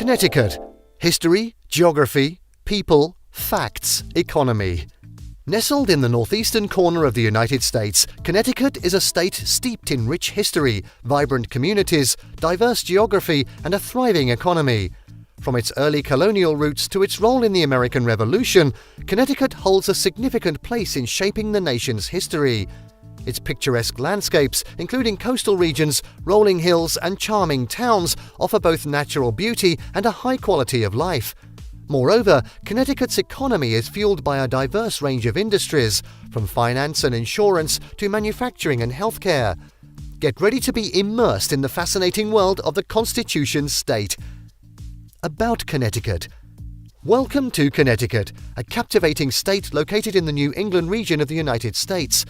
Connecticut. History, geography, people, facts, economy. Nestled in the northeastern corner of the United States, Connecticut is a state steeped in rich history, vibrant communities, diverse geography, and a thriving economy. From its early colonial roots to its role in the American Revolution, Connecticut holds a significant place in shaping the nation's history. Its picturesque landscapes, including coastal regions, rolling hills, and charming towns, offer both natural beauty and a high quality of life. Moreover, Connecticut's economy is fueled by a diverse range of industries, from finance and insurance to manufacturing and healthcare. Get ready to be immersed in the fascinating world of the Constitution State. About Connecticut. Welcome to Connecticut, a captivating state located in the New England region of the United States.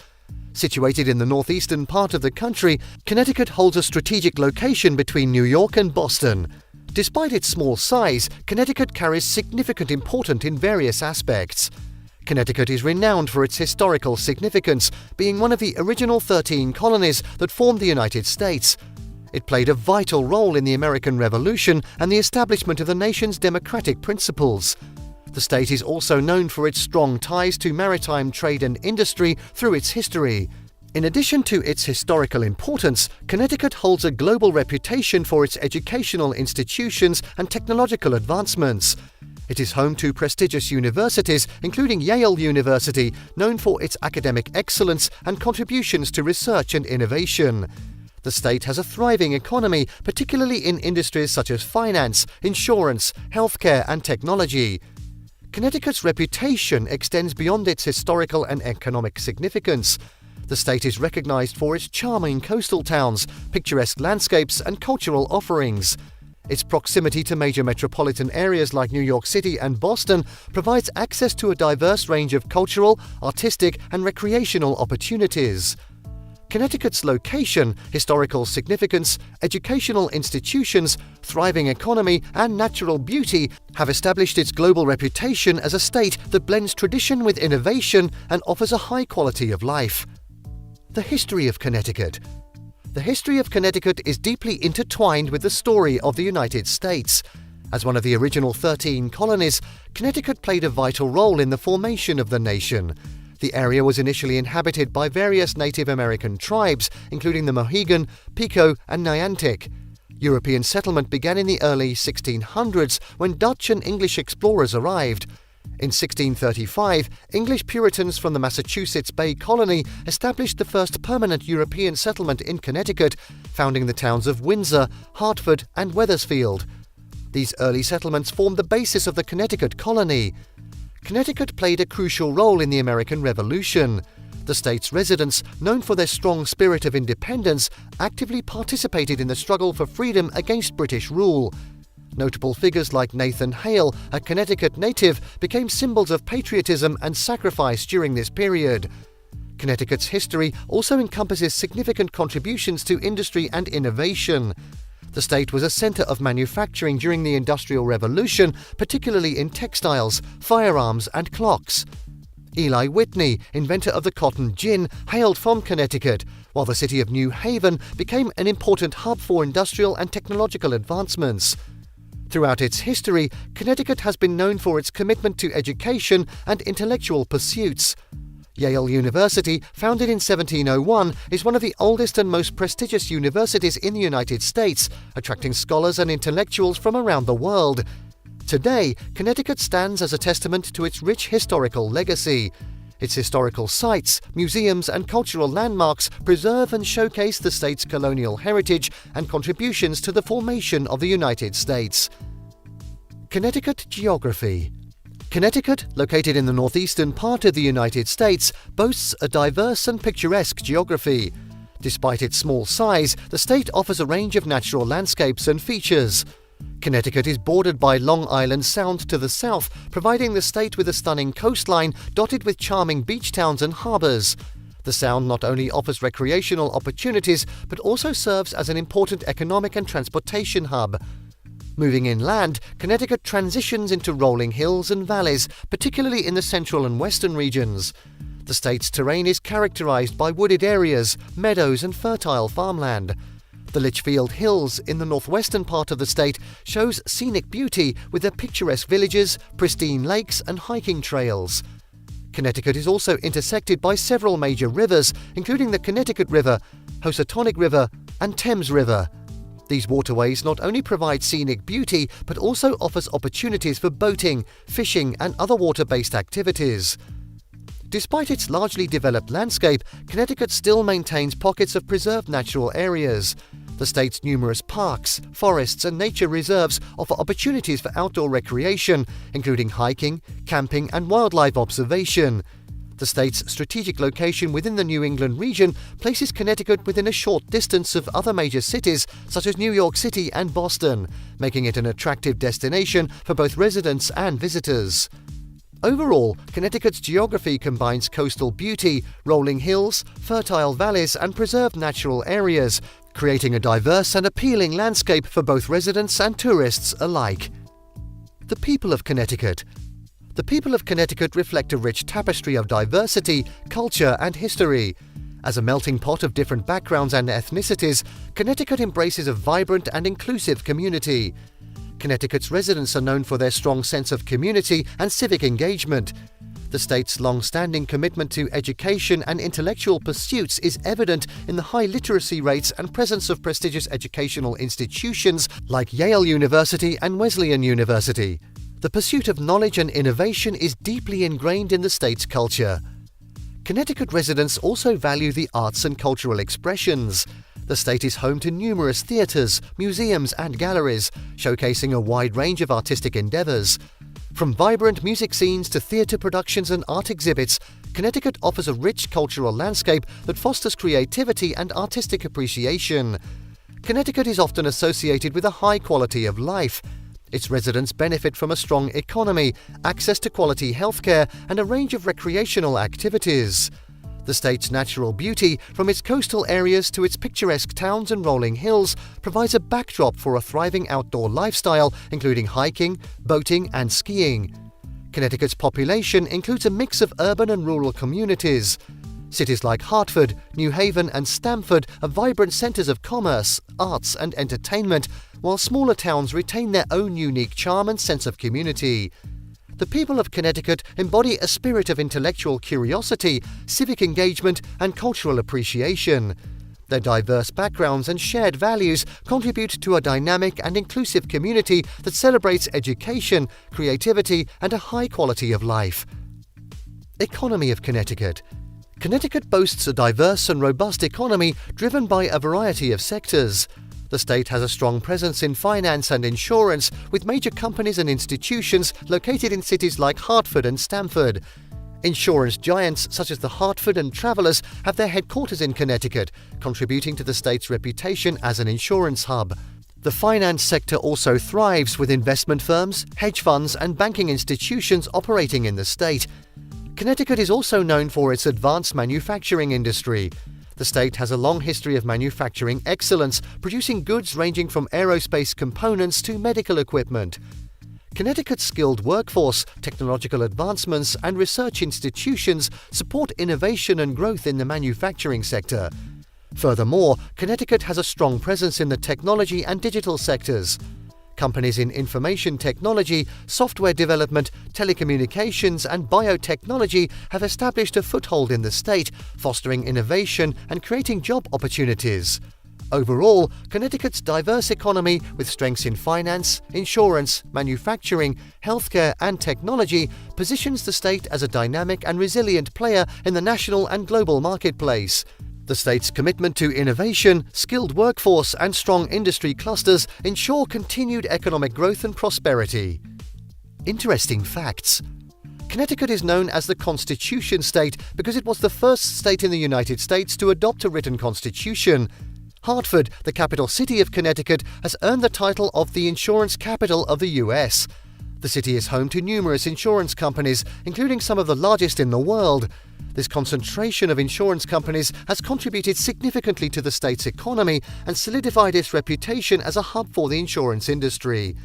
Situated in the northeastern part of the country, Connecticut holds a strategic location between New York and Boston. Despite its small size, Connecticut carries significant importance in various aspects. Connecticut is renowned for its historical significance, being one of the original 13 colonies that formed the United States. It played a vital role in the American Revolution and the establishment of the nation's democratic principles. The state is also known for its strong ties to maritime trade and industry through its history. In addition to its historical importance, Connecticut holds a global reputation for its educational institutions and technological advancements. It is home to prestigious universities, including Yale University, known for its academic excellence and contributions to research and innovation. The state has a thriving economy, particularly in industries such as finance, insurance, healthcare, and technology. Connecticut's reputation extends beyond its historical and economic significance. The state is recognized for its charming coastal towns, picturesque landscapes, and cultural offerings. Its proximity to major metropolitan areas like New York City and Boston provides access to a diverse range of cultural, artistic, and recreational opportunities. Connecticut's location, historical significance, educational institutions, thriving economy, and natural beauty have established its global reputation as a state that blends tradition with innovation and offers a high quality of life. The history of Connecticut. The history of Connecticut is deeply intertwined with the story of the United States. As one of the original 13 colonies, Connecticut played a vital role in the formation of the nation. The area was initially inhabited by various Native American tribes, including the Mohegan, Pequot, and Niantic. European settlement began in the early 1600s when Dutch and English explorers arrived. In 1635, English Puritans from the Massachusetts Bay Colony established the first permanent European settlement in Connecticut, founding the towns of Windsor, Hartford, and Wethersfield. These early settlements formed the basis of the Connecticut Colony. Connecticut played a crucial role in the American Revolution. The state's residents, known for their strong spirit of independence, actively participated in the struggle for freedom against British rule. Notable figures like Nathan Hale, a Connecticut native, became symbols of patriotism and sacrifice during this period. Connecticut's history also encompasses significant contributions to industry and innovation. The state was a center of manufacturing during the Industrial Revolution, particularly in textiles, firearms, and clocks. Eli Whitney, inventor of the cotton gin, hailed from Connecticut, while the city of New Haven became an important hub for industrial and technological advancements. Throughout its history, Connecticut has been known for its commitment to education and intellectual pursuits. Yale University, founded in 1701, is one of the oldest and most prestigious universities in the United States, attracting scholars and intellectuals from around the world. Today, Connecticut stands as a testament to its rich historical legacy. Its historical sites, museums, and cultural landmarks preserve and showcase the state's colonial heritage and contributions to the formation of the United States. Connecticut Geography. Connecticut, located in the northeastern part of the United States, boasts a diverse and picturesque geography. Despite its small size, the state offers a range of natural landscapes and features. Connecticut is bordered by Long Island Sound to the south, providing the state with a stunning coastline dotted with charming beach towns and harbors. The Sound not only offers recreational opportunities, but also serves as an important economic and transportation hub. Moving inland, Connecticut transitions into rolling hills and valleys, particularly in the central and western regions. The state's terrain is characterized by wooded areas, meadows, and fertile farmland. The Litchfield Hills in the northwestern part of the state shows scenic beauty with their picturesque villages, pristine lakes and hiking trails. Connecticut is also intersected by several major rivers, including the Connecticut River, Housatonic River and Thames River. These waterways not only provide scenic beauty but also offers opportunities for boating, fishing and other water-based activities. Despite its largely developed landscape, Connecticut still maintains pockets of preserved natural areas. The state's numerous parks, forests and nature reserves offer opportunities for outdoor recreation, including hiking, camping and wildlife observation. The state's strategic location within the New England region places Connecticut within a short distance of other major cities such as New York City and Boston, making it an attractive destination for both residents and visitors. Overall, Connecticut's geography combines coastal beauty, rolling hills, fertile valleys and preserved natural areas, creating a diverse and appealing landscape for both residents and tourists alike. The people of Connecticut. The people of Connecticut reflect a rich tapestry of diversity, culture and history. As a melting pot of different backgrounds and ethnicities, Connecticut embraces a vibrant and inclusive community. Connecticut's residents are known for their strong sense of community and civic engagement. The state's long-standing commitment to education and intellectual pursuits is evident in the high literacy rates and presence of prestigious educational institutions like Yale University and Wesleyan University. The pursuit of knowledge and innovation is deeply ingrained in the state's culture. Connecticut residents also value the arts and cultural expressions. The state is home to numerous theatres, museums and galleries, showcasing a wide range of artistic endeavours. From vibrant music scenes to theatre productions and art exhibits, Connecticut offers a rich cultural landscape that fosters creativity and artistic appreciation. Connecticut is often associated with a high quality of life. Its residents benefit from a strong economy, access to quality healthcare, and a range of recreational activities. The state's natural beauty, from its coastal areas to its picturesque towns and rolling hills, provides a backdrop for a thriving outdoor lifestyle, including hiking, boating, and skiing. Connecticut's population includes a mix of urban and rural communities. Cities like Hartford, New Haven, and Stamford are vibrant centers of commerce, arts, and entertainment, while smaller towns retain their own unique charm and sense of community. The people of Connecticut embody a spirit of intellectual curiosity, civic engagement, and cultural appreciation. Their diverse backgrounds and shared values contribute to a dynamic and inclusive community that celebrates education, creativity, and a high quality of life. Economy of Connecticut. Connecticut boasts a diverse and robust economy driven by a variety of sectors. The state has a strong presence in finance and insurance, with major companies and institutions located in cities like Hartford and Stamford. Insurance giants such as the Hartford and Travelers have their headquarters in Connecticut, contributing to the state's reputation as an insurance hub. The finance sector also thrives, with investment firms, hedge funds, and banking institutions operating in the state. Connecticut is also known for its advanced manufacturing industry. The state has a long history of manufacturing excellence, producing goods ranging from aerospace components to medical equipment. Connecticut's skilled workforce, technological advancements, and research institutions support innovation and growth in the manufacturing sector. Furthermore, Connecticut has a strong presence in the technology and digital sectors. Companies in information technology, software development, telecommunications, and biotechnology have established a foothold in the state, fostering innovation and creating job opportunities. Overall, Connecticut's diverse economy, with strengths in finance, insurance, manufacturing, healthcare, and technology, positions the state as a dynamic and resilient player in the national and global marketplace. The state's commitment to innovation, skilled workforce, and strong industry clusters ensure continued economic growth and prosperity. Interesting facts. Connecticut is known as the Constitution State because it was the first state in the United States to adopt a written constitution. Hartford, the capital city of Connecticut, has earned the title of the insurance capital of the U.S. The city is home to numerous insurance companies, including some of the largest in the world. This concentration of insurance companies has contributed significantly to the state's economy and solidified its reputation as a hub for the insurance industry.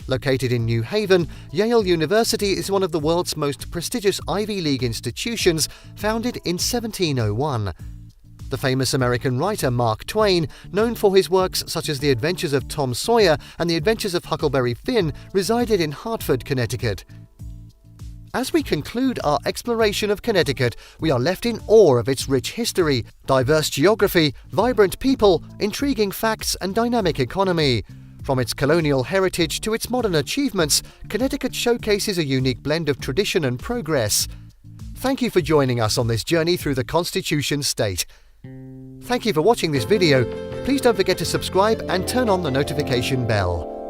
Located in New Haven, Yale University is one of the world's most prestigious Ivy League institutions, founded in 1701. The famous American writer Mark Twain, known for his works such as The Adventures of Tom Sawyer and The Adventures of Huckleberry Finn, resided in Hartford, Connecticut. As we conclude our exploration of Connecticut, we are left in awe of its rich history, diverse geography, vibrant people, intriguing facts, and dynamic economy. From its colonial heritage to its modern achievements, Connecticut showcases a unique blend of tradition and progress. Thank you for joining us on this journey through the Constitution State. Thank you for watching this video. Please don't forget to subscribe and turn on the notification bell.